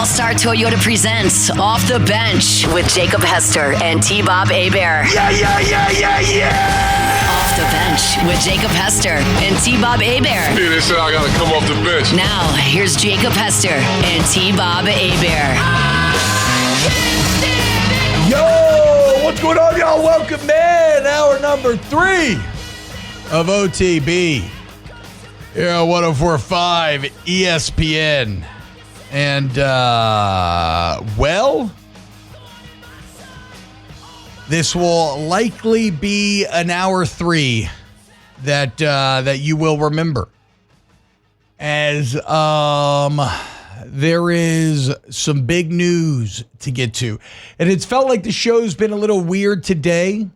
All-Star Toyota presents Off the Bench with Jacob Hester and T-Bob Hebert. Yeah! Off the Bench with Jacob Hester and T-Bob Hebert. Yeah, they said I gotta come off the bench. Now, here's Jacob Hester and T-Bob Hebert. Yo, what's going on, y'all? Welcome, man. Hour number 3 of OTB. Yeah, 104.5 ESPN. And, well, this will likely be an hour 3 that you will remember. As there is some big news to get to. And it's felt like the show's been a little weird today,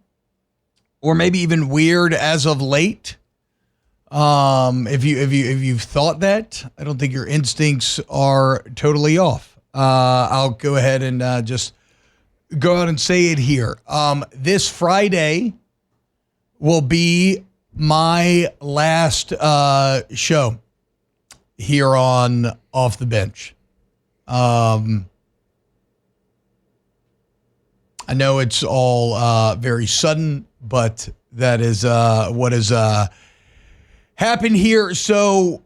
or maybe even weird as of late. If you've thought that, I don't think your instincts are totally off. I'll go ahead and just go out and say it here. This Friday will be my last show here on Off the Bench. I know it's all very sudden, but that is what has happened here. So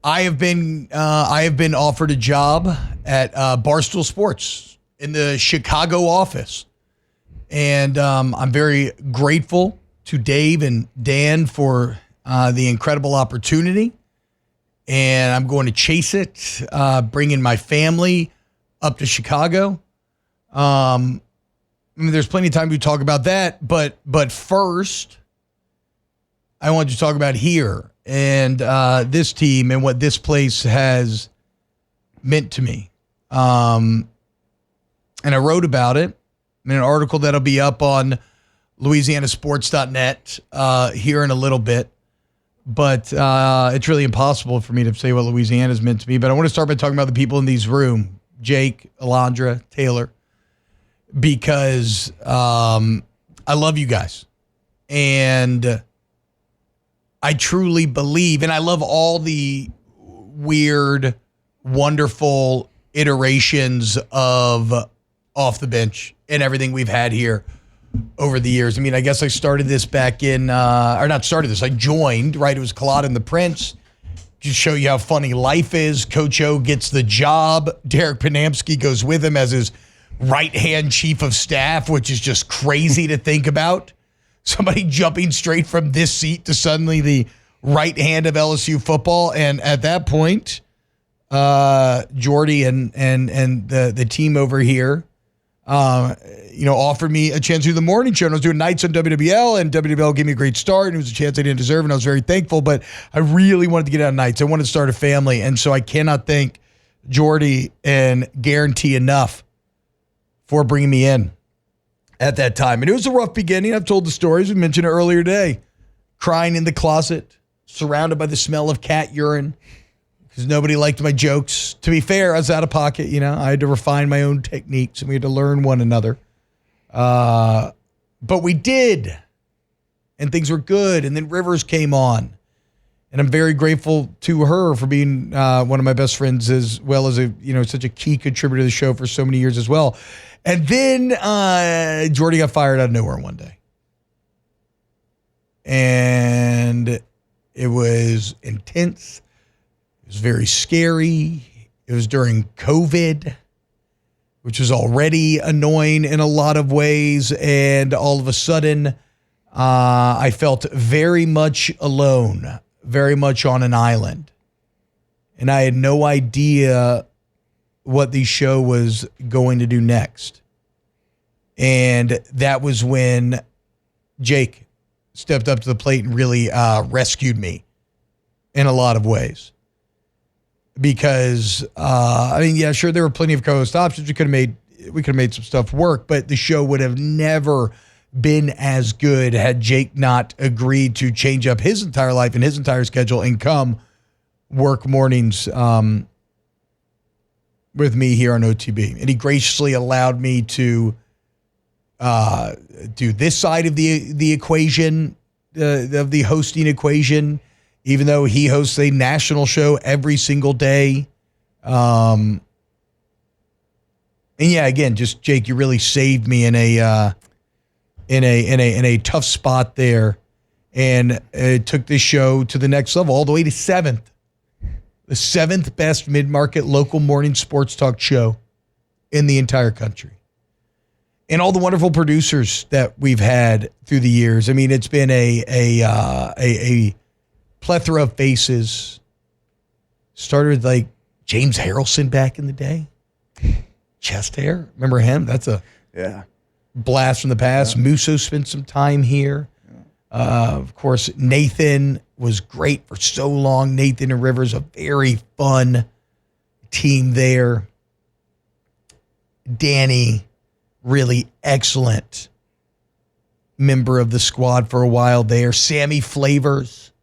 I have been offered a job at Barstool Sports in the Chicago office, and I'm very grateful to Dave and Dan for the incredible opportunity. And I'm going to chase it, bringing my family up to Chicago. I mean, there's plenty of time to talk about that, but first, I want to talk about here and this team and what this place has meant to me. And I wrote about it in an article that'll be up on LouisianaSports.net here in a little bit. But it's really impossible for me to say what Louisiana's meant to me. But I want to start by talking about the people in these room, Jake, Alondra, Taylor, because I love you guys. And I truly believe, and I love all the weird, wonderful iterations of Off the Bench and everything we've had here over the years. I mean, I guess I started this back in, or not started this, I joined, right? It was Claude and the Prince. Just show you how funny life is. Coach O gets the job. Derek Panamsky goes with him as his right-hand chief of staff, which is just crazy to think about. Somebody jumping straight from this seat to suddenly the right hand of LSU football. And at that point, Jordy and the team over here, offered me a chance to do the morning show. And I was doing nights on WWL, and WWL gave me a great start, and it was a chance I didn't deserve, and I was very thankful. But I really wanted to get out nights. I wanted to start a family, and so I cannot thank Jordy and Guarantee enough for bringing me in at that time. And it was a rough beginning. I've told the stories. We mentioned it earlier today. Crying in the closet, surrounded by the smell of cat urine, because nobody liked my jokes. To be fair, I was out of pocket. I had to refine my own techniques, and we had to learn one another. But we did, and things were good. And then Rivers came on, and I'm very grateful to her for being one of my best friends, as well as such a key contributor to the show for so many years as well. And then Jordy got fired out of nowhere one day, and it was intense. It was very scary. It was during COVID, which was already annoying in a lot of ways. And all of a sudden, I felt very much alone, very much on an island. And I had no idea what the show was going to do next. And that was when Jake stepped up to the plate and really rescued me in a lot of ways. Because sure, there were plenty of co-host options. We could have made some stuff work, but the show would have never been as good had Jake not agreed to change up his entire life and his entire schedule and come work mornings with me here on OTB. And he graciously allowed me to do this side of the equation, of the hosting equation, even though he hosts a national show every single day. And yeah, again, just Jake, you really saved me in a tough spot there, and it took this show to the next level, all the way to 7th. The 7th best mid-market local morning sports talk show in the entire country. And all the wonderful producers that we've had through the years. I mean, it's been a plethora of faces. Started with like James Harrelson back in the day. Chest hair. Remember him? That's a blast from the past. Musso spent some time here. Of course, Nathan was great for so long. Nathan and Rivers, a very fun team there. Danny, really excellent member of the squad for a while there. Sammy Flavors,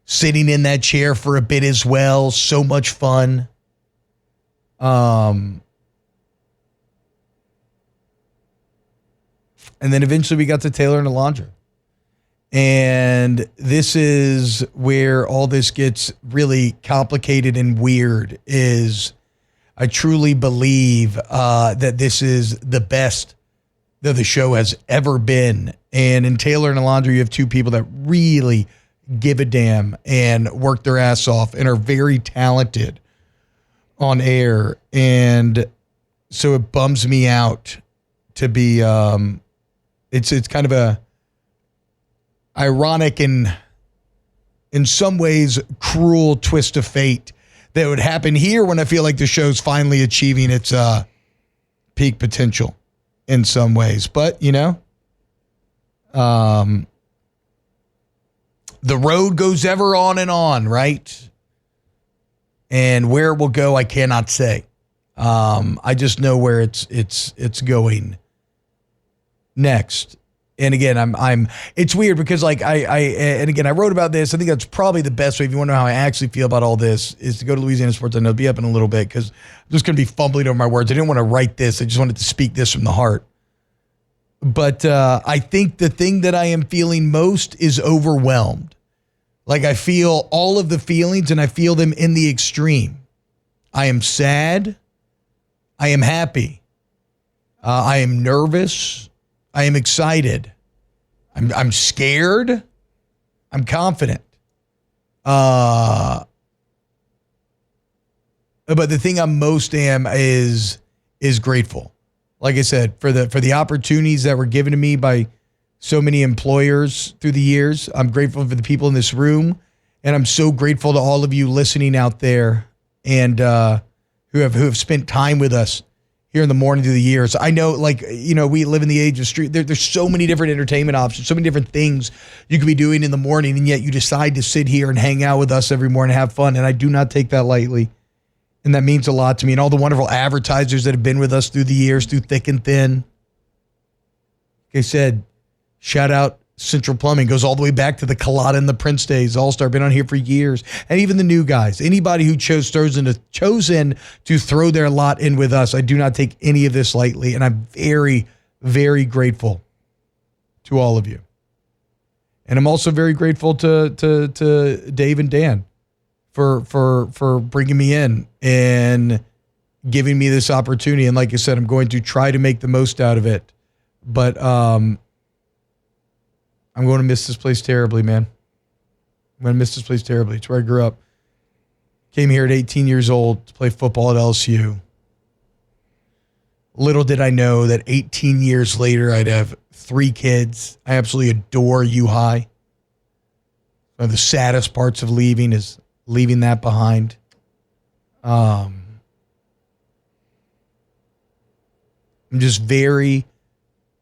sitting in that chair for a bit as well. So much fun. And then eventually we got to Taylor and Alondra. And this is where all this gets really complicated and weird. Is I truly believe that this is the best that the show has ever been. And in Taylor and Alondra, you have two people that really give a damn and work their ass off and are very talented on air. And so it bums me out to be it's kind of a ironic and in some ways cruel twist of fate that would happen here when I feel like the show's finally achieving its peak potential in some ways. But, you know, the road goes ever on and on, right? And where it will go, I cannot say. I just know where it's going next. And again, it's weird because like and again, I wrote about this. I think that's probably the best way. If you want to know how I actually feel about all this, is to go to Louisiana Sports. I know, be up in a little bit because I'm just going to be fumbling over my words. I didn't want to write this. I just wanted to speak this from the heart. But I think the thing that I am feeling most is overwhelmed. Like I feel all of the feelings and I feel them in the extreme. I am sad. I am happy. I am nervous. I am excited. I'm scared. I'm confident. But the thing I'm most is grateful. Like I said, for the opportunities that were given to me by so many employers through the years. I'm grateful for the people in this room, and I'm so grateful to all of you listening out there and who have spent time with us here in the morning through the years. I know, like, you know, we live in the age of street. There's so many different entertainment options, so many different things you could be doing in the morning, and yet you decide to sit here and hang out with us every morning and have fun, and I do not take that lightly, and that means a lot to me, and all the wonderful advertisers that have been with us through the years, through thick and thin. Like I said, shout out Central Plumbing, goes all the way back to the Colada and the Prince days. All-Star, been on here for years. And even the new guys, anybody who chosen to throw their lot in with us, I do not take any of this lightly. And I'm very, very grateful to all of you. And I'm also very grateful to Dave and Dan for bringing me in and giving me this opportunity. And like I said, I'm going to try to make the most out of it. But I'm going to miss this place terribly, man. I'm going to miss this place terribly. It's where I grew up. Came here at 18 years old to play football at LSU. Little did I know that 18 years later, I'd have 3 kids. I absolutely adore U-High. One of the saddest parts of leaving is leaving that behind. I'm just very,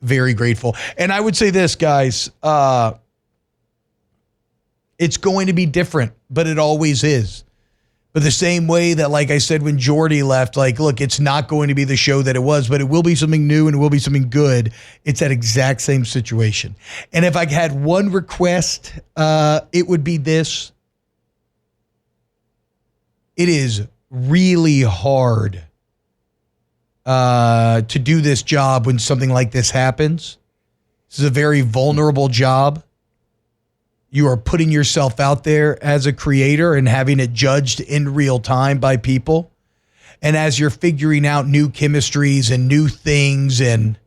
very grateful. And I would say this, guys, it's going to be different, but it always is. But the same way that, like I said, when Jordy left, like, look, it's not going to be the show that it was, but it will be something new and it will be something good. It's that exact same situation. And if I had one request, it would be this. It is really hard to do this job when something like this happens. This is a very vulnerable job. You are putting yourself out there as a creator and having it judged in real time by people. And as you're figuring out new chemistries and new things and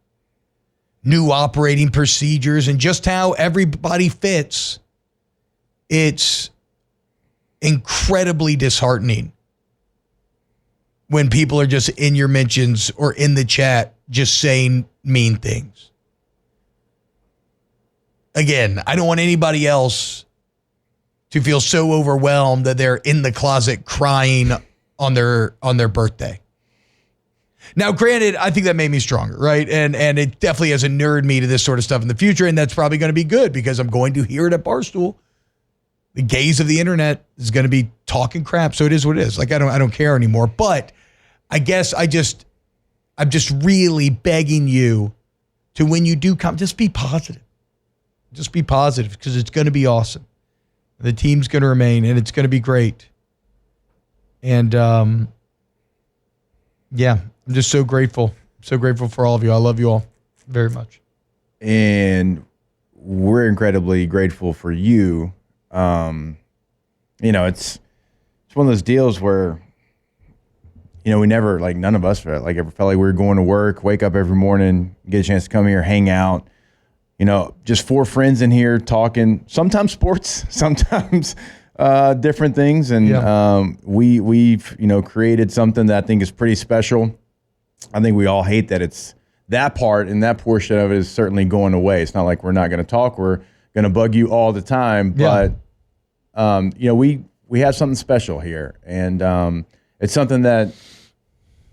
new operating procedures and just how everybody fits, it's incredibly disheartening when people are just in your mentions or in the chat just saying mean things. Again, I don't want anybody else to feel so overwhelmed that they're in the closet crying on their birthday. Now, granted, I think that made me stronger, right? And it definitely has inured me to this sort of stuff in the future, and that's probably going to be good because I'm going to hear it at Barstool. The gaze of the internet is going to be talking crap, so it is what it is. Like I don't care anymore. But I guess I'm just really begging you to, when you do come, just be positive. Just be positive because it's going to be awesome. The team's going to remain, and it's going to be great. And yeah, I'm just so grateful. So grateful for all of you. I love you all very much. And we're incredibly grateful for you. It's one of those deals where, we never, like, none of us ever felt like we were going to work, wake up every morning, get a chance to come here, hang out. Just four friends in here talking, sometimes sports, sometimes different things. And we've created something that I think is pretty special. I think we all hate that it's that part, and that portion of it is certainly going away. It's not like we're not going to talk. We're going to bug you all the time. But, we have something special here. And it's something that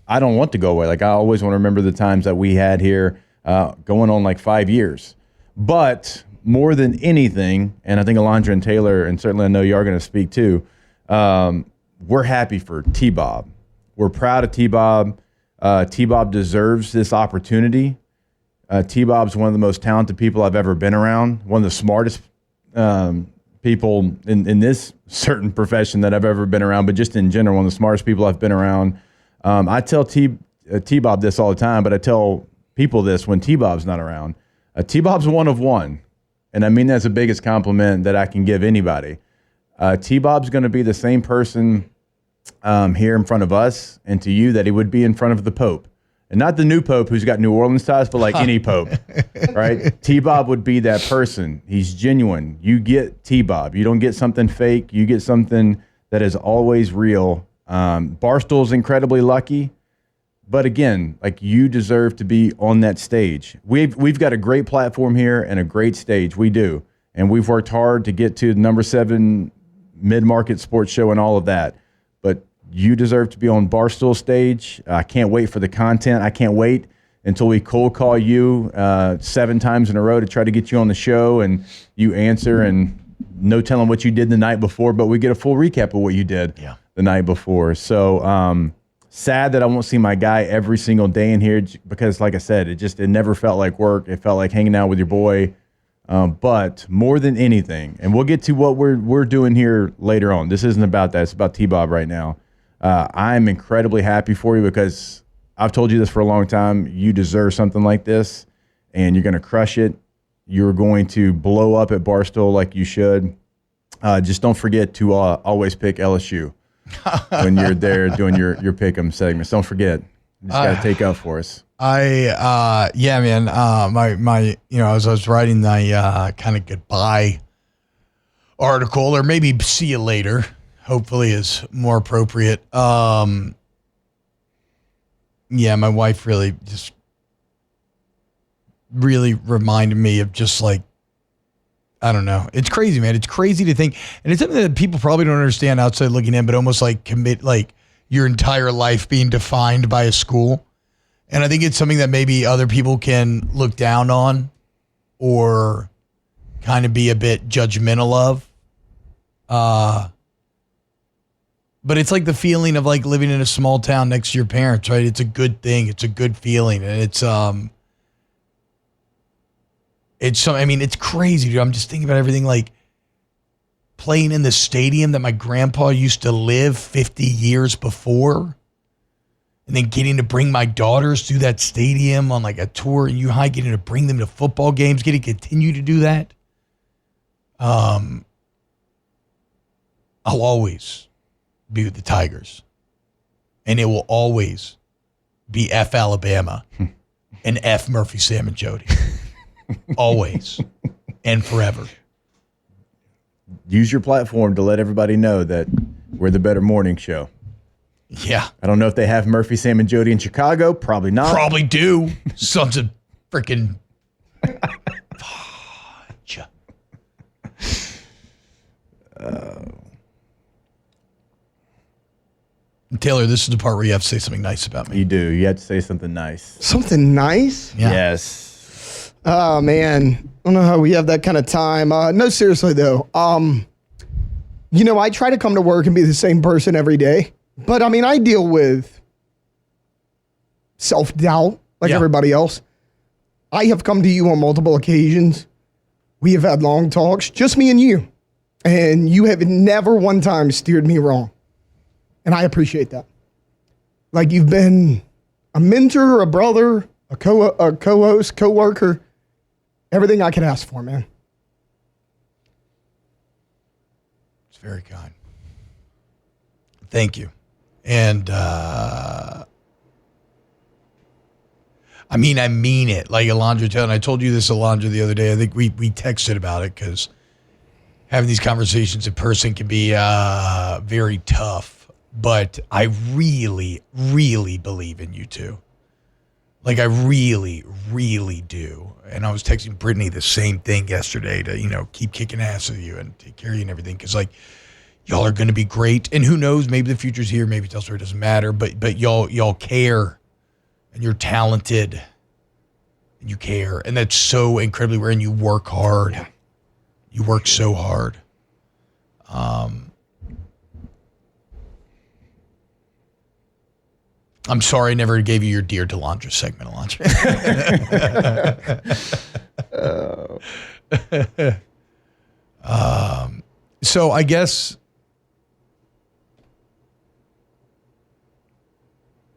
I don't want to go away. Like, I always want to remember the times that we had here going on like 5 years. But more than anything, and I think Alondra and Taylor, and certainly I know you are going to speak too, we're happy for T-Bob. We're proud of T-Bob. T-Bob deserves this opportunity. T-Bob's one of the most talented people I've ever been around, one of the smartest people in this certain profession that I've ever been around, but just in general, one of the smartest people I've been around. I tell T-Bob this all the time, but I tell people this when T-Bob's not around. T-Bob's one of one, and I mean that's the biggest compliment that I can give anybody. T-Bob's going to be the same person here in front of us and to you that he would be in front of the Pope. And not the new Pope who's got New Orleans ties, but like any Pope, right? T-Bob would be that person. He's genuine. You get T-Bob. You don't get something fake. You get something that is always real. Barstool's incredibly lucky. But again, like, you deserve to be on that stage. We've got a great platform here and a great stage. We do. And we've worked hard to get to the number 7 mid-market sports show and all of that. But you deserve to be on Barstool stage. I can't wait for the content. I can't wait until we cold call you 7 times in a row to try to get you on the show and you answer, and no telling what you did the night before, but we get a full recap of what you did the night before. So sad that I won't see my guy every single day in here because, like I said, it never felt like work. It felt like hanging out with your boy. But more than anything, and we'll get to what we're doing here later on. This isn't about that. It's about T-Bob right now. I'm incredibly happy for you because I've told you this for a long time. You deserve something like this, and you're going to crush it. You're going to blow up at Barstool like you should. Just don't forget to always pick LSU when you're there doing your pick'em segments. Don't forget. You just got to take up for us. Yeah, man. As I was writing the kind of goodbye article, or maybe see you later, hopefully is more appropriate. Yeah, my wife really reminded me of just like, I don't know. It's crazy, man. It's crazy to think. And it's something that people probably don't understand outside looking in, but almost like commit like your entire life being defined by a school. And I think it's something that maybe other people can look down on or kind of be a bit judgmental of. But it's like the feeling of like living in a small town next to your parents, right? It's a good thing. It's a good feeling. And it's crazy, dude. I'm just thinking about everything, like playing in the stadium that my grandpa used to live 50 years before. And then getting to bring my daughters to that stadium on like a tour in U-High, getting to bring them to football games, getting to continue to do that. I'll always be with the Tigers. and it will always be F Alabama and F Murphy, Sam, and Jody. Always and forever. Use your platform to let everybody know that we're the better morning show. Yeah. I don't know if they have Murphy, Sam, and Jody in Chicago. Probably not. Probably do. Sons of freaking fudge. Taylor, this is the part where you have to say something nice about me. You do. You have to say something nice. Something nice? Yeah. Yes. Oh, man. I don't know how we have that kind of time. No, seriously, though. I try to come to work and be the same person every day. But, I deal with self-doubt like everybody else. I have come to you on multiple occasions. We have had long talks, just me and you. And you have never one time steered me wrong. And I appreciate that. Like, you've been a mentor, a brother, a co-host, co-worker, everything I could ask for, man. It's very kind. Thank you. And, I mean it. Like Alondra told, and I told you this, Alondra, the other day. I think we texted about it because having these conversations in person can be very tough. But I really, really believe in you two. Like I really, really do. And I was texting Brittany the same thing yesterday to, keep kicking ass with you and take care of you and everything. Because like y'all are going to be great. And who knows, maybe the future's here. Maybe it's elsewhere. It doesn't matter. But y'all care. And you're talented. And you care. And that's so incredibly rare. And you work hard. Yeah. You work so hard. I'm sorry I never gave you your Dear Delandra segment, Alondra. So I guess,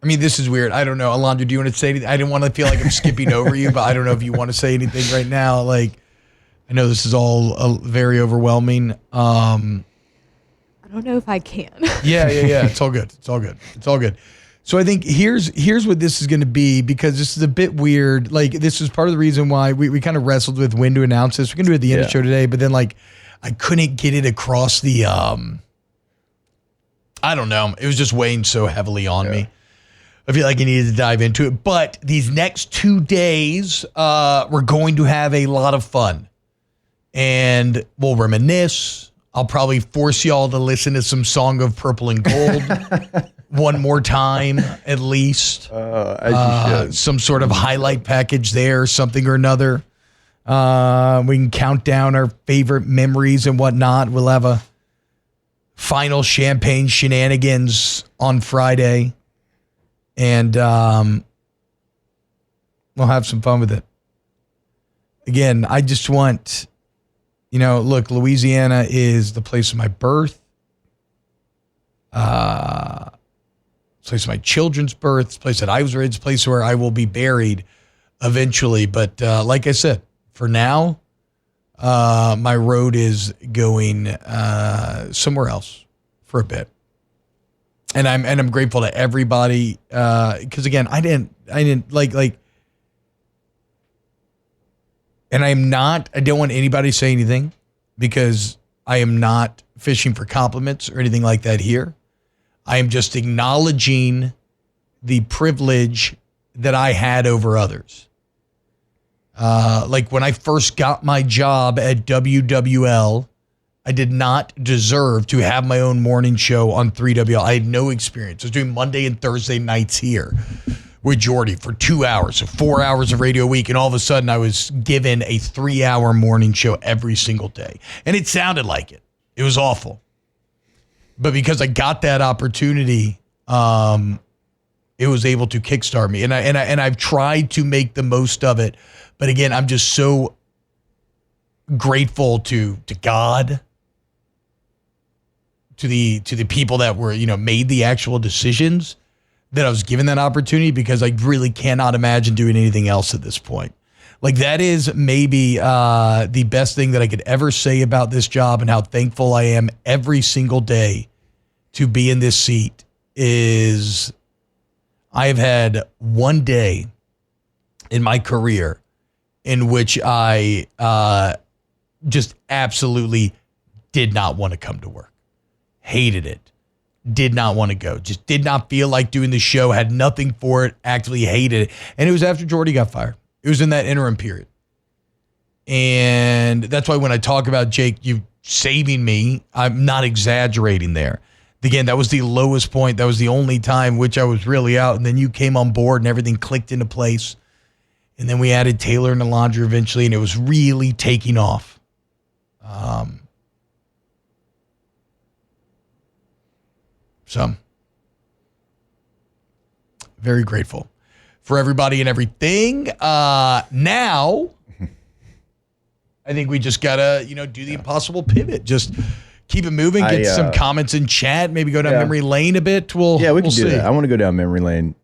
this is weird. I don't know. Alondra, do you want to say anything? I didn't want to feel like I'm skipping over you, but I don't know if you want to say anything right now. Like, I know this is all very overwhelming. I don't know if I can. Yeah. It's all good. So I think here's what this is going to be, because this is a bit weird. Like, this is part of the reason why we kind of wrestled with when to announce this. We're going to do it at the end of the show today, but then like I couldn't get it across the I don't know. It was just weighing so heavily on me. I feel like I needed to dive into it. But these next 2 days, we're going to have a lot of fun. And we'll reminisce. I'll probably force y'all to listen to some Song of Purple and Gold one more time, at least. As you should. Some sort of highlight package there, something or another. We can count down our favorite memories and whatnot. We'll have a final champagne shenanigans on Friday. And we'll have some fun with it. Again, I just want... look, Louisiana is the place of my birth, place of my children's birth, it's the place that I was raised, it's the place where I will be buried eventually. But like I said, for now, my road is going somewhere else for a bit, and I'm grateful to everybody because again, I didn't like. And I don't want anybody to say anything, because I am not fishing for compliments or anything like that here. I am just acknowledging the privilege that I had over others. Like when I first got my job at WWL, I did not deserve to have my own morning show on 3WL. I had no experience. I was doing Monday and Thursday nights here with Jordy for 2 hours, so 4 hours of radio a week, and all of a sudden I was given a 3-hour morning show every single day. And it sounded like it. It was awful. But because I got that opportunity, it was able to kickstart me. And I've tried to make the most of it. But again, I'm just so grateful to God, to the people that were, made the actual decisions, that I was given that opportunity, because I really cannot imagine doing anything else at this point. Like, that is maybe the best thing that I could ever say about this job, and how thankful I am every single day to be in this seat, is I have had one day in my career in which I just absolutely did not want to come to work. Hated it. Did not want to go. Just did not feel like doing the show. Had nothing for it. Actively hated it. And it was after Jordy got fired. It was in that interim period. And that's why when I talk about Jake, you saving me, I'm not exaggerating there. Again, that was the lowest point. That was the only time which I was really out. And then you came on board and everything clicked into place. And then we added Taylor and Alondra eventually, and it was really taking off. So, very grateful for everybody and everything. Now, I think we just got to, do the impossible pivot. Just keep it moving, get some comments in chat, maybe go down memory lane a bit. We can do that. I want to go down memory lane.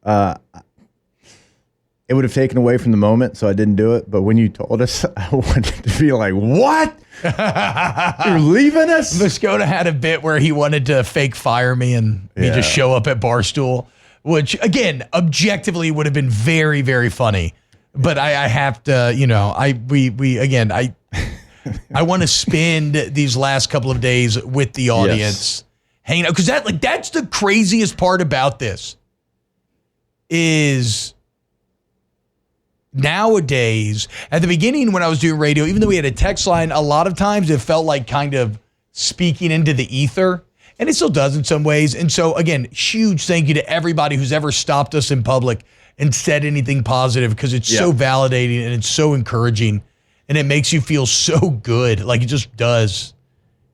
It would have taken away from the moment, so I didn't do it. But when you told us, I wanted to be like, what? You're leaving us? Moscona had a bit where he wanted to fake fire me and me just show up at Barstool, which, again, objectively would have been very, very funny. But I have to, I want to spend these last couple of days with the audience, hanging out. Because that's the craziest part about this is nowadays, at the beginning when I was doing radio, even though we had a text line, a lot of times it felt like kind of speaking into the ether, and it still does in some ways. And so, again, huge thank you to everybody who's ever stopped us in public and said anything positive, because it's so validating and it's so encouraging, and it makes you feel so good. Like, it just does.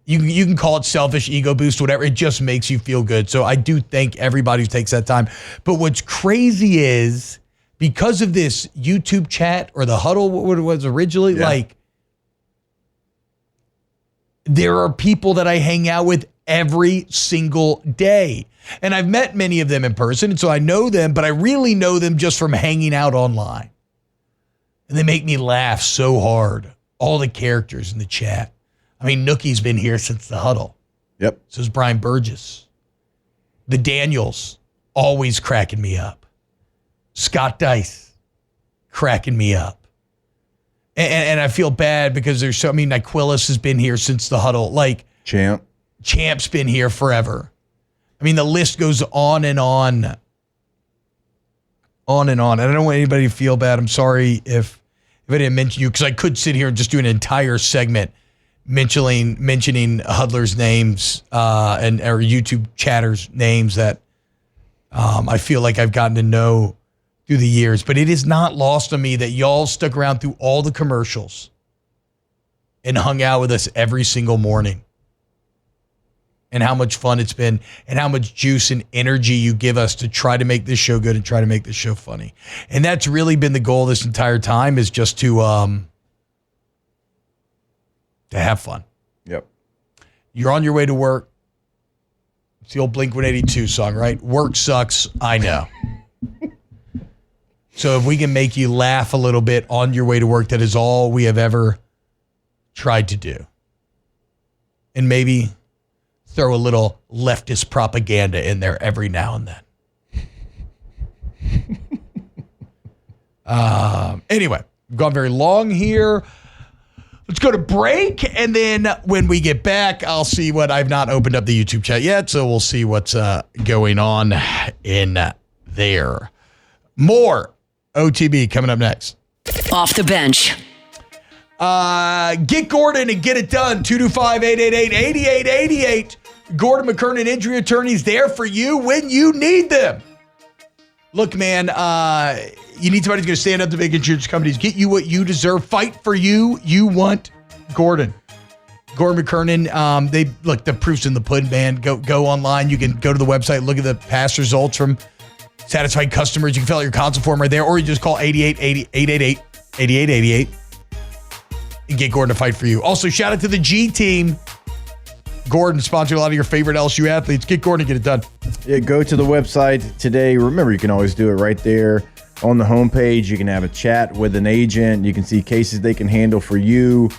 You can call it selfish, ego boost, whatever. It just makes you feel good. So I do thank everybody who takes that time. But what's crazy is, because of this YouTube chat or the huddle, what it was originally, there are people that I hang out with every single day. And I've met many of them in person, and so I know them, but I really know them just from hanging out online. And they make me laugh so hard. All the characters in the chat. I mean, Nookie's been here since the huddle. Yep. So is Brian Burgess. The Daniels, always cracking me up. Scott Dice, cracking me up. And I feel bad because Nyquillis has been here since the huddle. Like, Champ's been here forever. I mean, the list goes on and on. On and on. And I don't want anybody to feel bad. I'm sorry if I didn't mention you, because I could sit here and just do an entire segment mentioning huddlers' names and or YouTube chatters' names that I feel like I've gotten to know through the years. But it is not lost on me that y'all stuck around through all the commercials and hung out with us every single morning, and how much fun it's been, and how much juice and energy you give us to try to make this show good and try to make this show funny. And that's really been the goal this entire time, is just to have fun. Yep. You're on your way to work. It's the old Blink-182 song, right? Work sucks, I know. So if we can make you laugh a little bit on your way to work, that is all we have ever tried to do. And maybe throw a little leftist propaganda in there every now and then. Anyway, we've gone very long here. Let's go to break, and then when we get back, I'll see what I've not opened up the YouTube chat yet, so we'll see what's going on in there. More OTB coming up next. Off the bench. Get Gordon and get it done. 225-888-8888. Gordon McKernan Injury Attorneys there for you when you need them. Look, man, you need somebody who's going to stand up to big insurance companies, get you what you deserve, fight for you. You want Gordon. Gordon McKernan, the proof's in the pudding, man. Go online. You can go to the website, look at the past results from satisfied customers. You can fill out your consult form right there, or you just call 888-8888 and get Gordon to fight for you. Also, shout out to the G team. Gordon sponsoring a lot of your favorite LSU athletes. Get Gordon, get it done. Yeah, go to the website today. Remember, you can always do it right there on the homepage. You can have a chat with an agent. You can see cases they can handle for you.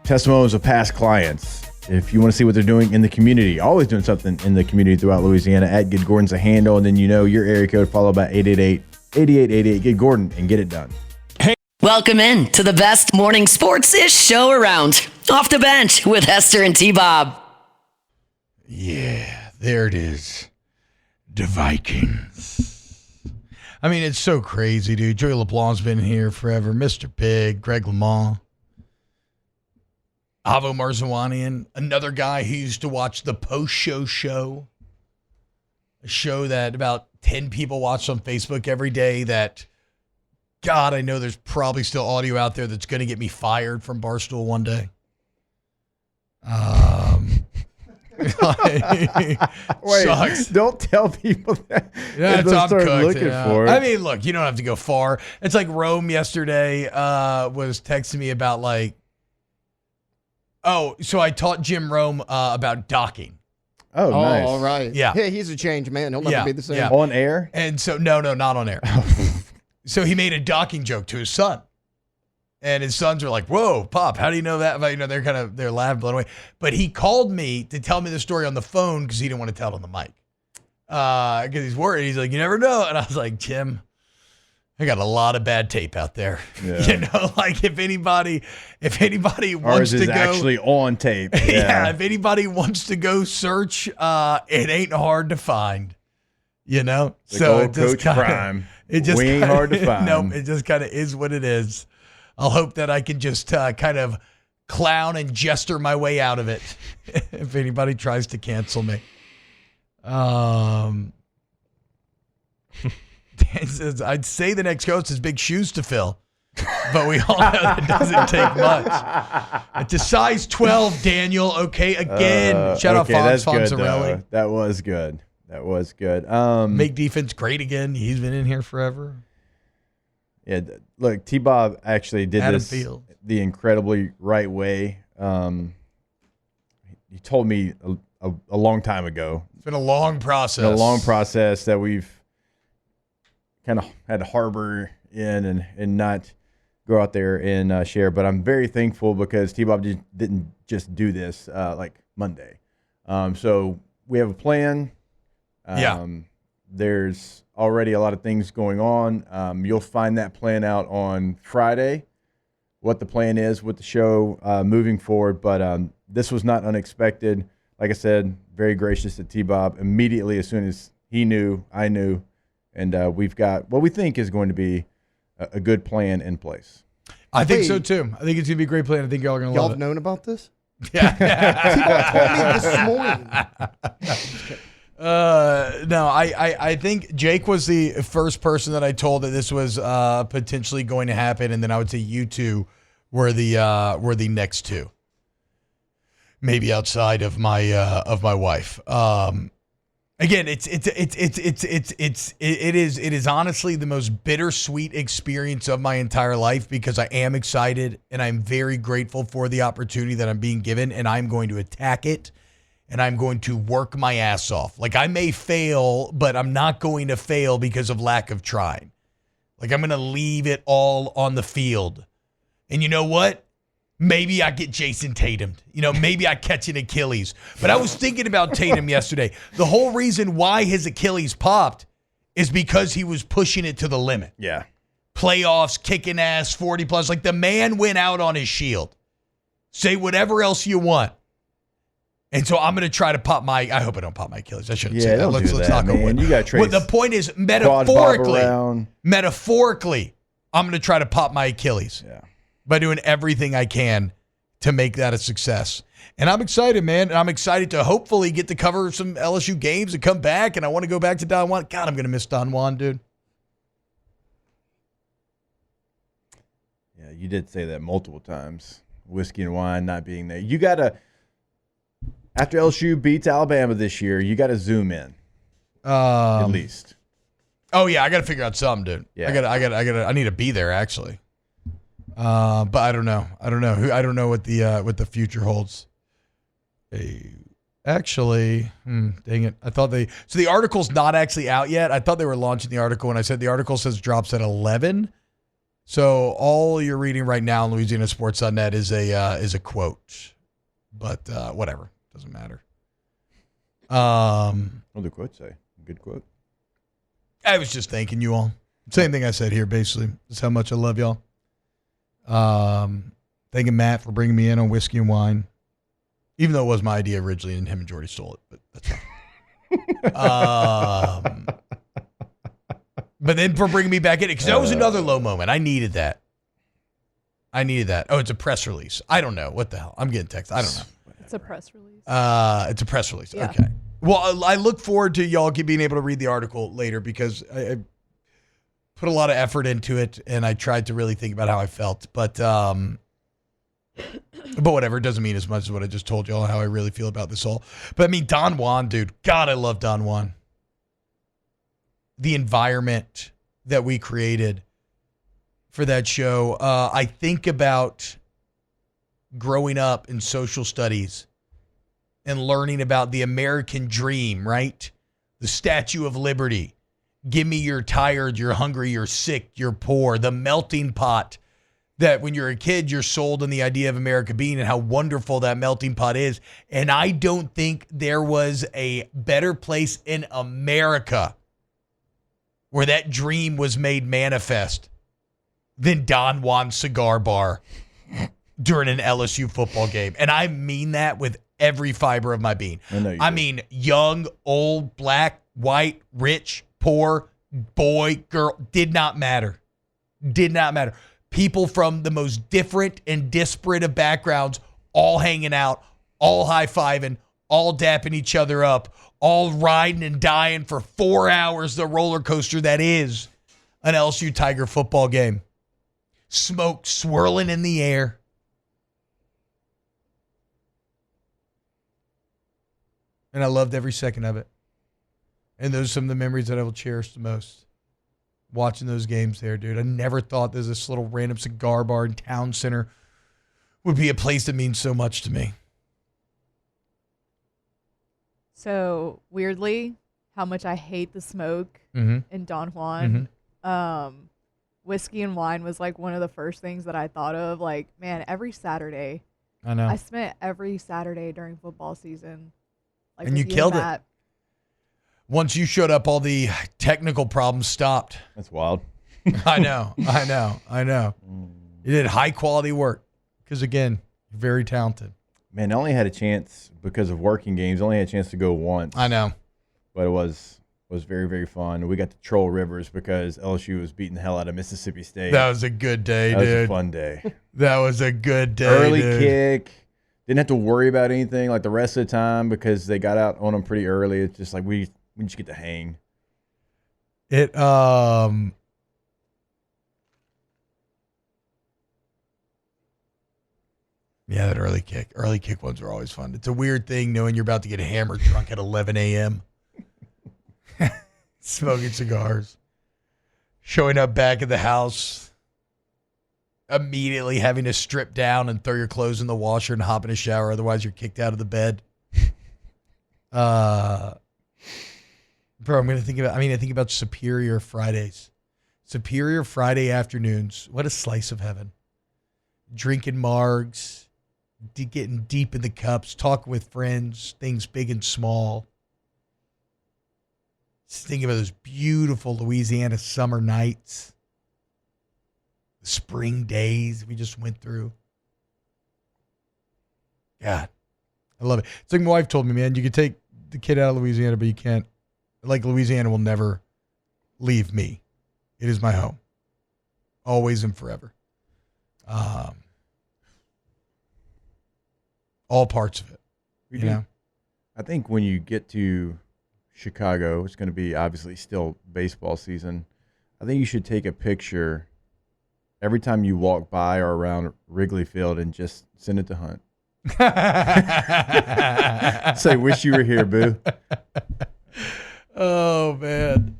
Testimonials of past clients. if you want to see what they're doing in the community, always doing something in the community throughout Louisiana, at Good Gordon's a handle, and then your area code, followed by 888-8888. Get Gordon and get it done. Welcome in to the best morning sports-ish show around. Off the Bench with Hester and T-Bob. Yeah, there it is. The Vikings. I mean, it's so crazy, dude. Joey LeBlanc's been here forever. Mr. Big, Greg LeMond. Avo Marzawanian, another guy who used to watch the post-show show. A show that about 10 people watch on Facebook every day that... God, I know there's probably still audio out there that's going to get me fired from Barstool one day. Wait, sucks. don't tell people that. Yeah, they'll I'm start cooked, looking yeah. for it. I mean, look, you don't have to go far. It's like Rome yesterday was texting me about so I taught Jim Rome about docking. Oh, nice. all right. Yeah. Yeah, he's a changed man. He'll never be the same. Yeah. On air? And so, no, not on air. So he made a docking joke to his son. And his sons were like, whoa, Pop, how do you know that? But, they're laughing, blown away. But he called me to tell me the story on the phone because he didn't want to tell it on the mic. Because he's worried. He's like, you never know. And I was like, Jim, I got a lot of bad tape out there. Yeah. If anybody wants Ours to is go. actually on tape. Yeah, if anybody wants to go search, it ain't hard to find. The So old it just Coach kinda, Prime. it just We ain't kinda, hard to find. Nope, it just kind of is what it is. I'll hope that I can just kind of clown and jester my way out of it if anybody tries to cancel me. Dan says, I'd say the next coach has big shoes to fill, but we all know that doesn't take much. It's a size 12, Daniel. Okay, again. Shout out that's good, Fonzarelli. That was good. Make defense great again. He's been in here forever. Yeah, look, T-Bob actually did Adam this Field. the incredibly right way. He told me a long time ago. It's been a long process. A long process that we've kind of had to harbor in and not go out there and share. But I'm very thankful because T-Bob didn't just do this like Monday. So we have a plan. There's already a lot of things going on. You'll find that plan out on Friday, what the plan is with the show moving forward. But this was not unexpected. Like I said, very gracious to T-Bob. Immediately, as soon as he knew, I knew. And we've got what we think is going to be a good plan in place. I think so, too. I think it's going to be a great plan. I think y'all are going to Y'all love have it. known about this? Yeah. T-Bob told me this morning. No, I think Jake was the first person that I told that this was potentially going to happen, and then I would say you two were the next two, maybe outside of my wife. Again, it is honestly the most bittersweet experience of my entire life because I am excited and I'm very grateful for the opportunity that I'm being given, and I'm going to attack it. And I'm going to work my ass off. Like, I may fail, but I'm not going to fail because of lack of trying. Like, I'm going to leave it all on the field. And you know what? Maybe I get Jason Tatum. Maybe I catch an Achilles. But I was thinking about Tatum yesterday. The whole reason why his Achilles popped is because he was pushing it to the limit. Yeah. Playoffs, kicking ass, 40 plus. Like, the man went out on his shield. Say whatever else you want. And so I'm going to try to pop I hope I don't pop my Achilles. I shouldn't say that. Let's not go with it. You got Well, the point is, metaphorically, I'm going to try to pop my Achilles by doing everything I can to make that a success. And I'm excited, man. And I'm excited to hopefully get to cover some LSU games and come back. And I want to go back to Don Juan. God, I'm going to miss Don Juan, dude. Yeah, you did say that multiple times. Whiskey and wine not being there. You got to... After LSU beats Alabama this year, you got to zoom in. At least. Oh yeah, I got to figure out something, dude. Yeah. I need to be there actually. But I don't know. I don't know what the future holds. Actually, dang it. I thought so the article's not actually out yet. I thought they were launching the article when I said the article says drops at 11. So all you're reading right now on LouisianaSports.net is a quote. But whatever. Doesn't matter. What did the quote say? Good quote. I was just thanking you all. Same thing I said here, basically. Just how much I love y'all. Thanking Matt for bringing me in on Whiskey and Wine. Even though it was my idea originally and him and Jordy stole it. But that's fine. But then for bringing me back in, because that was another low moment. I needed that. Oh, it's a press release. I don't know. What the hell? I'm getting text. I don't know. It's a press release. It's a press release. Yeah. Okay. Well, I look forward to y'all being able to read the article later because I put a lot of effort into it and I tried to really think about how I felt. But whatever. It doesn't mean as much as what I just told y'all how I really feel about this all. But I mean, Don Juan, dude. God, I love Don Juan. The environment that we created for that show. I think about growing up in social studies and learning about the American dream, right? The Statue of Liberty. Give me you're tired, you're hungry, you're sick, you're poor. The melting pot that when you're a kid, you're sold on the idea of America being and how wonderful that melting pot is. And I don't think there was a better place in America where that dream was made manifest than Don Juan Cigar Bar during an LSU football game. And I mean that with every fiber of my being. I mean, young, old, black, white, rich, poor, boy, girl, did not matter. Did not matter. People from the most different and disparate of backgrounds all hanging out, all high-fiving, all dapping each other up, all riding and dying for 4 hours, the roller coaster that is an LSU Tiger football game. Smoke swirling in the air. And I loved every second of it. And those are some of the memories that I will cherish the most. Watching those games there, dude. I never thought there's this little random cigar bar in Town Center would be a place that means so much to me. So weirdly, how much I hate the smoke in Don Juan. Whiskey and Wine was like one of the first things that I thought of. Like, man, every Saturday. I know. I spent every Saturday during football season. Like, And you killed it. Once you showed up, all the technical problems stopped. That's wild. I know. You did high quality work because, again, you're very talented. Man, I only had a chance because of working games. I only had a chance to go once. I know. But it was very, very fun. We got to troll rivers because LSU was beating the hell out of Mississippi State. That was a good day, That dude. was a fun day. That was a good day. Early dude. kick. Didn't have to worry about anything like the rest of the time because they got out on them pretty early. It's just like we just get to hang. It yeah, that early kick. Early kick ones are always fun. It's a weird thing knowing you're about to get hammered drunk at 11 a.m. Smoking cigars. Showing up back at the house. Immediately having to strip down and throw your clothes in the washer and hop in a shower. Otherwise, you're kicked out of the bed. Bro, I think about Superior Fridays. Superior Friday afternoons. What a slice of heaven. Drinking margs, getting deep in the cups, talking with friends, things big and small. Just thinking about those beautiful Louisiana summer nights. The spring days we just went through. God, I love it. It's like my wife told me, man, you could take the kid out of Louisiana, but you can't. Like, Louisiana will never leave me. It is my home. Always and forever. All parts of it. You know? I think when you get to Chicago, it's going to be obviously still baseball season. I think you should take a picture every time you walk by or around Wrigley Field and just send it to Hunt. Say, wish you were here, boo. Oh, man.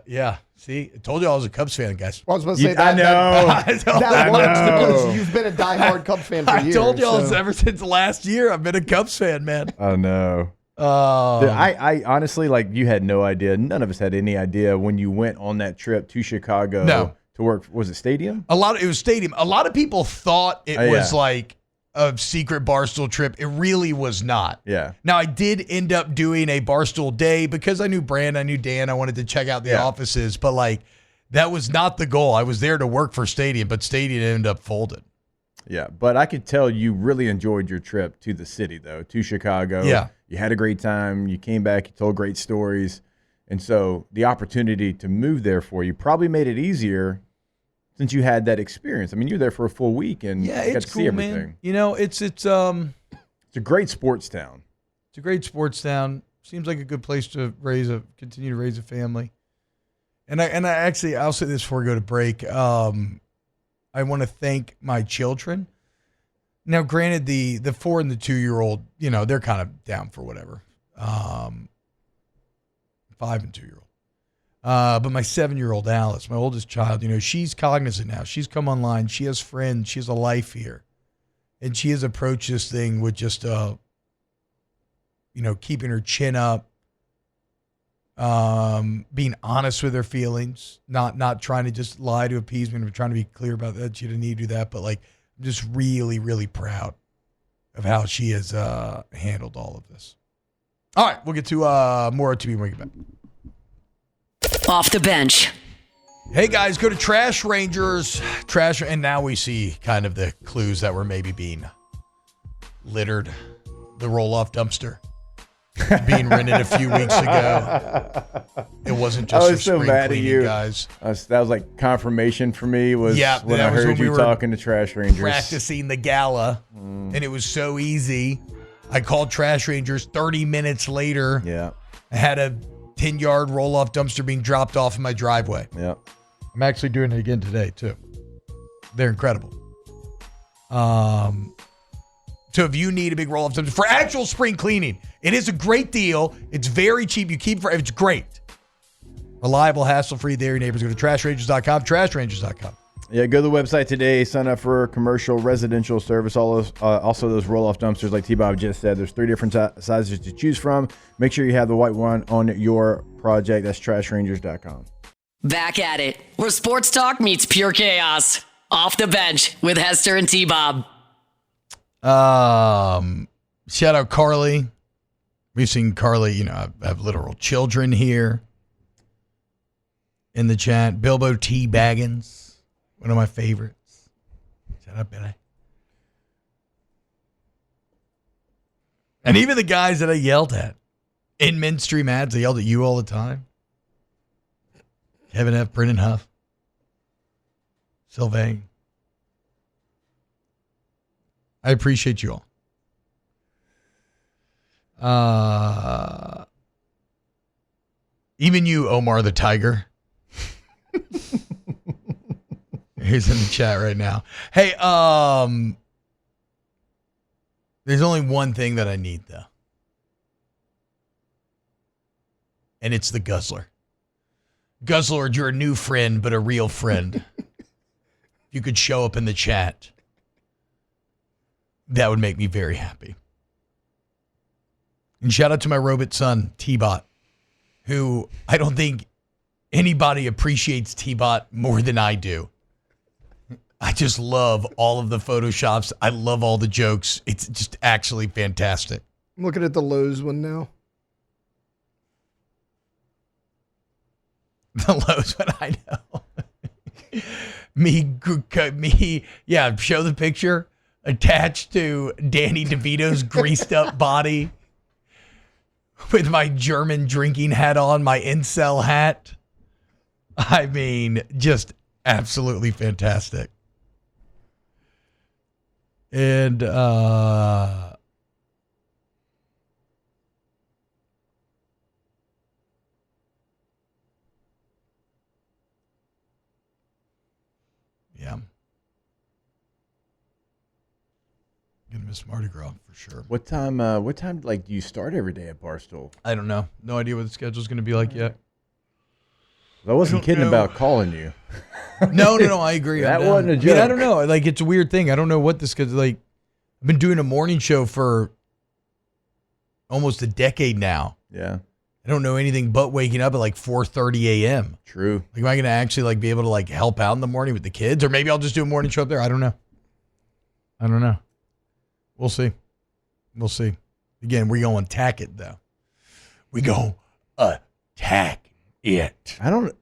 Yeah. See, I told you I was a Cubs fan, guys. I was about to say I that. know. That works know. because you've been a diehard Cubs fan for I years. told y'all so. ever since last year, I've been a Cubs fan, man. I know. Dude, Oh, I honestly, like, you had no idea. None of us had any idea when you went on that trip to Chicago No. to work. Was it Stadium? it was stadium. A lot of people thought it Oh, was yeah. like a secret Barstool trip. It really was not. Yeah. Now, I did end up doing a Barstool day because I knew Brand, I knew Dan. I wanted to check out the offices, but like that was not the goal. I was there to work for Stadium, but Stadium ended up folded. Yeah, but I could tell you really enjoyed your trip to the city, though, to Chicago. Yeah. You had a great time. You came back. You told great stories. And so the opportunity to move there for you probably made it easier since you had that experience. I mean, you were there for a full week and Yeah, got it's to cool, see everything. man. You know, it's It's a great sports town. It's a great sports town. Seems like a good place to continue to raise a family. And I actually, I'll say this before we go to break. I want to thank my children. Now, granted, the 4 and the 2-year-old, you know, they're kind of down for whatever. 5 and 2-year-old. But my 7-year-old Alice, my oldest child, you know, she's cognizant now. She's come online. She has friends. She has a life here. And she has approached this thing with just, you know, keeping her chin up, being honest with her feelings, not trying to just lie to appeasement, but trying to be clear about that. She didn't need to do that. But, like, I'm just really, really proud of how she has handled all of this. All right, we'll get to more TV when we get back. Off the bench. Hey guys, go to Trash Rangers. And now we see kind of the clues that were maybe being littered. The roll-off dumpster being rented a few weeks ago. It wasn't just I was so mad at you guys. That was like confirmation for me when I that was heard when we you were talking to Trash Rangers. Practicing the gala, and it was so easy. I called Trash Rangers 30 minutes later. Yeah. I had a 10-yard roll-off dumpster being dropped off in my driveway. Yeah. I'm actually doing it again today, too. They're incredible. So if you need a big roll-off dumpster for actual spring cleaning, it is a great deal. It's very cheap. You keep it. It's great. Reliable, hassle-free. There, your neighbors. Go to trashrangers.com, trashrangers.com. Yeah, go to the website today. Sign up for commercial residential service. Also, those roll-off dumpsters, like T-Bob just said, there's 3 different sizes to choose from. Make sure you have the white one on your project. That's trashrangers.com. Back at it, where sports talk meets pure chaos. Off the bench with Hester and T-Bob. Shout out Carly. We've seen Carly, you know, I have literal children here in the chat. Bilbo T. Baggins. One of my favorites. Shout out, Billy. And even the guys that I yelled at in mainstream ads, I yelled at you all the time. Kevin F., Brennan Huff, Sylvain. I appreciate you all. Even you, Omar the Tiger. He's in the chat right now. Hey, there's only one thing that I need, though. And it's the Guzzler. Guzzlord, you're a new friend, but a real friend. You could show up in the chat. That would make me very happy. And shout out to my robot son, T-Bot, who I don't think anybody appreciates T-Bot more than I do. I just love all of the Photoshops. I love all the jokes. It's just actually fantastic. I'm looking at the Lowe's one now. The Lowe's one, I know. me, yeah, show the picture attached to Danny DeVito's greased up body with my German drinking hat on, my incel hat. I mean, just absolutely fantastic. And yeah. Gonna miss Mardi Gras for sure. What time like do you start every day at Barstool? I don't know. No idea what the schedule's gonna be like yet. I wasn't kidding about calling you. No, I agree. That I'm down. wasn't a I mean, joke. I don't know. Like, it's a weird thing. I don't know what this could, like, I've been doing a morning show for almost a decade now. Yeah. I don't know anything but waking up at like 4:30 a.m. True. Like, am I going to actually like be able to like help out in the morning with the kids? Or maybe I'll just do a morning show up there. I don't know. We'll see. We'll see. Again, we're going to attack it, though. We go attack it. I don't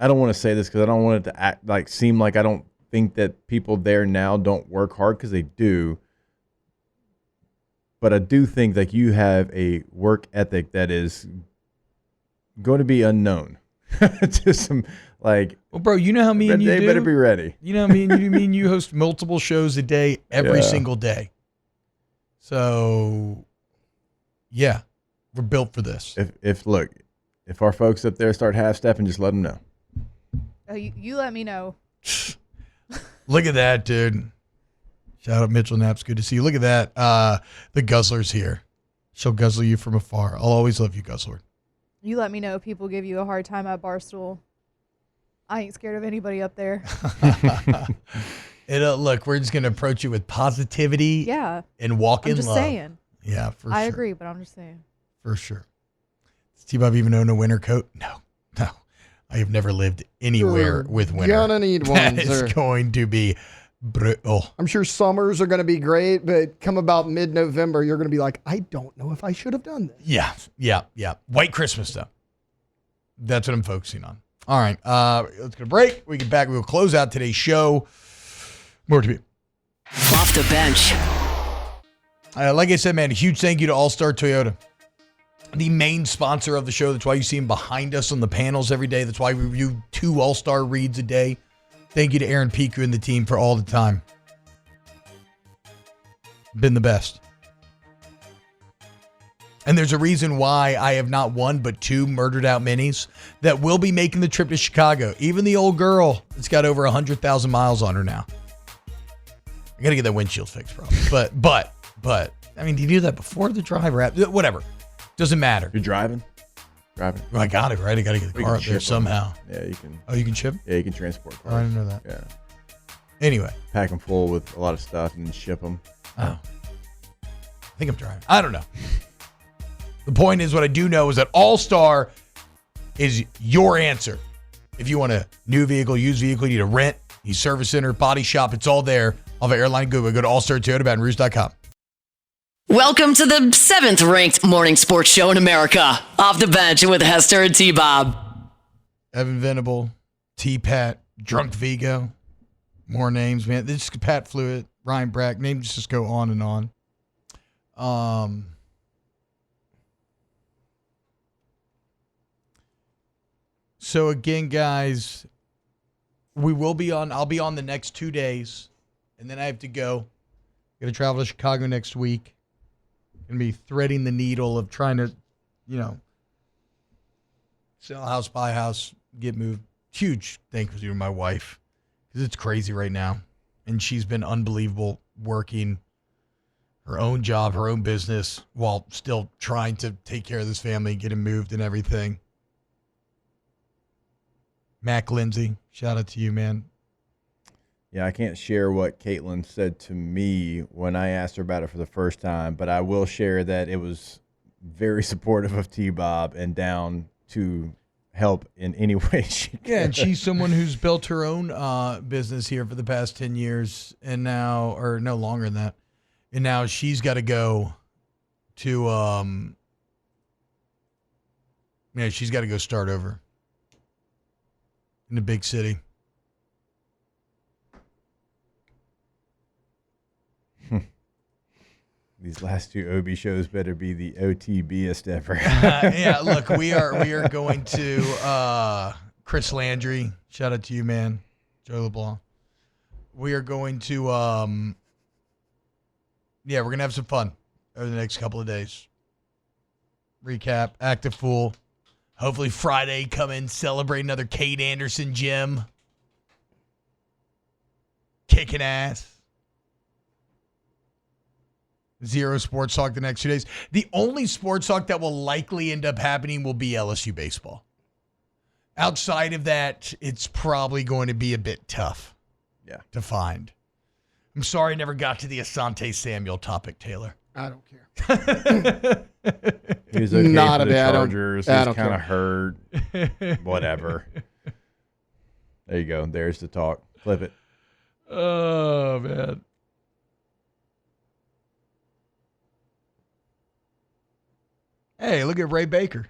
want to say this because I don't want it to seem like I don't think that people there now don't work hard, because they do. But I do think that you have a work ethic that is going to be unknown to some, like. Well, bro, you know how me and you they do? better be ready. You know how me and you host multiple shows a day, every single day. So, yeah, we're built for this. If our folks up there start half-stepping, just let them know. Oh, you let me know. Look at that, dude. Shout out Mitchell Knapp's. Good to see you. Look at that. The Guzzler's here. She'll guzzle you from afar. I'll always love you, Guzzler. You let me know if people give you a hard time at Barstool. I ain't scared of anybody up there. Look, we're just going to approach you with positivity and walk in love. I'm just saying. Yeah, for sure. I agree, but I'm just saying. For sure. Does T-Bob even own a winter coat? No. I have never lived anywhere with winter. You're gonna need one, That sir. is going to be brutal. I'm sure summers are going to be great, but come about mid-November, you're going to be like, I don't know if I should have done this. Yeah. White Christmas, though. That's what I'm focusing on. All right, let's go to break. We get back. We'll close out today's show. More to be. Off the bench. Like I said, man, a huge thank you to All-Star Toyota, the main sponsor of the show. That's why you see him behind us on the panels every day. That's why we review 2 All-Star reads a day. Thank you to Aaron Piku and the team for all the time. Been the best. And there's a reason why I have not one but 2 murdered out minis that will be making the trip to Chicago. Even the old girl that's got over 100,000 miles on her now. I got to get that windshield fixed, probably. But, I mean, do you do that before the drive or after? Whatever. Doesn't matter. You're driving? Well, I got it, right? I got to get the car up there somehow. Yeah, you can. Oh, you can ship? Yeah, you can transport cars. Oh, I didn't know that. Yeah. Anyway. Pack them full with a lot of stuff and then ship them. Oh. I think I'm driving. I don't know. The point is, what I do know is that All-Star is your answer. If you want a new vehicle, used vehicle, you need a rent, you need service center, body shop, it's all there. Off of Airline Google. Go to allstartoyotabatonrouge.com. Welcome to the 7th ranked morning sports show in America. Off the bench with Hester and T-Bob. Evan Venable, T-Pat, Drunk Vigo. More names, man. This is Pat Fluid, Ryan Brack. Names just go on and on. So again, guys, I'll be on the next 2 days, and then I have to go. Gonna travel to Chicago next week. Gonna be threading the needle of trying to, sell house, buy house, get moved. Huge thank you to my wife, because it's crazy right now, and she's been unbelievable working her own job, her own business, while still trying to take care of this family, get him moved and everything. Mac Lindsay, shout out to you, man. Yeah, I can't share what Caitlin said to me when I asked her about it for the first time, but I will share that it was very supportive of T-Bob and down to help in any way she can. Yeah, and she's someone who's built her own business here for the past 10 years, and now, or no longer than that, and now she's got to go to, she's got to go start over in the big city. These last 2 OB shows better be the OTBest ever. Yeah, look, we are going to Chris Landry. Shout out to you, man. Joe LeBlanc. We are going to we're gonna have some fun over the next couple of days. Recap, act a fool. Hopefully Friday come in, celebrate another Kate Anderson gym. Kicking ass. 0 sports talk the next 2 days. The only sports talk that will likely end up happening will be LSU baseball. Outside of that, it's probably going to be a bit tough to find. I'm sorry I never got to the Asante Samuel topic, Taylor. I don't care. He was okay Not for a the bad. Chargers. I He's don't kind of care. hurt. Whatever. There you go. There's the talk. Flip it. Oh, man. Hey, look at Ray Baker.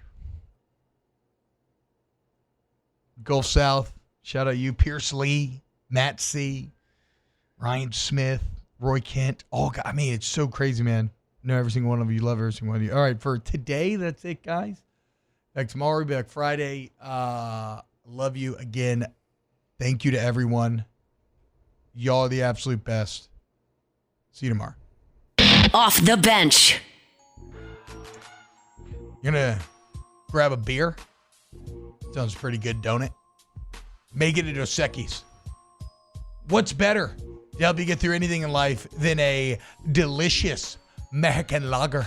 Gulf South. Shout out you. Pierce Lee, Matt C., Ryan Smith, Roy Kent. It's so crazy, man. Know every single one of you. Love every single one of you. All right, for today, that's it, guys. Back tomorrow, we'll be back Friday. Love you again. Thank you to everyone. Y'all are the absolute best. See you tomorrow. Off the bench. You're going to grab a beer? Sounds pretty good, don't it? Make it a Dos Equis. What's better to help you get through anything in life than a delicious Mexican lager?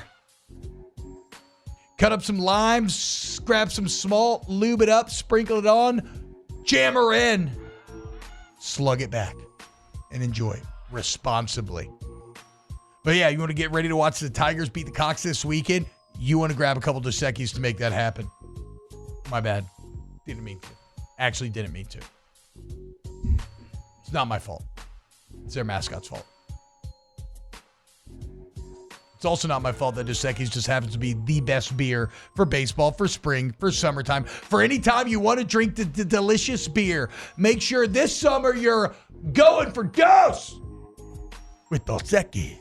Cut up some limes, grab some salt, lube it up, sprinkle it on, jam her in, slug it back, and enjoy responsibly. But yeah, you want to get ready to watch the Tigers beat the Cox this weekend? You want to grab a couple Dos Equis to make that happen. My bad. Didn't mean to. Actually didn't mean to. It's not my fault. It's their mascot's fault. It's also not my fault that Dos Equis just happens to be the best beer for baseball, for spring, for summertime. For any time you want to drink the delicious beer, make sure this summer you're going for Dos with Dos Equis.